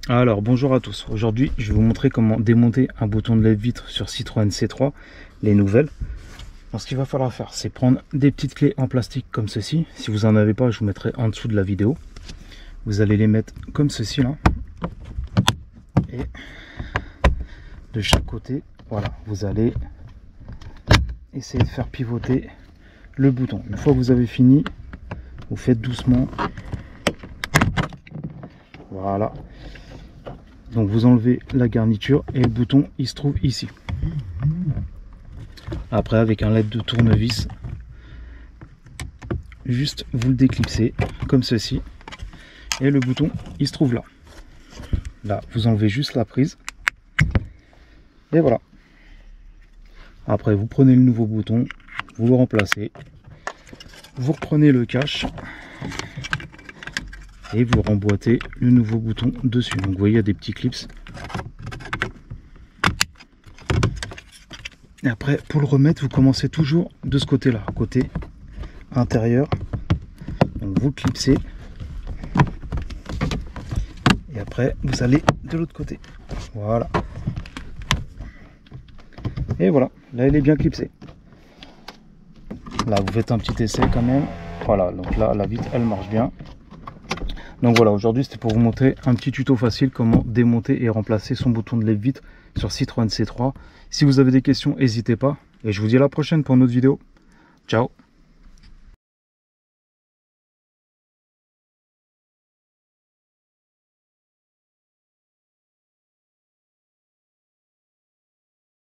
Alors bonjour à tous, aujourd'hui je vais vous montrer comment démonter un bouton de lève-vitre sur Citroën C3, les nouvelles. Alors, ce qu'il va falloir faire, c'est prendre des petites clés en plastique comme ceci. Si vous n'en avez pas, je vous mettrai en dessous de la vidéo. Vous allez les mettre comme ceci là. Et de chaque côté, voilà, vous allez essayer de faire pivoter le bouton. Une fois que vous avez fini, vous faites doucement. Voilà. Donc vous enlevez la garniture et le bouton il se trouve ici. Après avec un LED de tournevis, juste vous le déclipsez comme ceci et le bouton il se trouve là. Là vous enlevez juste la prise et voilà. Après vous prenez le nouveau bouton, vous le remplacez, vous reprenez le cache et vous remboîtez le nouveau bouton dessus. Donc vous voyez il y a des petits clips. Et après pour le remettre vous commencez toujours de ce côté là, côté intérieur. Donc vous clipsez et après vous allez de l'autre côté. Voilà. Et voilà, là il est bien clipsé. Là vous faites un petit essai quand même. Voilà, donc là la vitre elle marche bien. Donc voilà, aujourd'hui c'était pour vous montrer un petit tuto facile comment démonter et remplacer son bouton de lève-vitre sur Citroën C3. Si vous avez des questions, n'hésitez pas. Et je vous dis à la prochaine pour une autre vidéo. Ciao!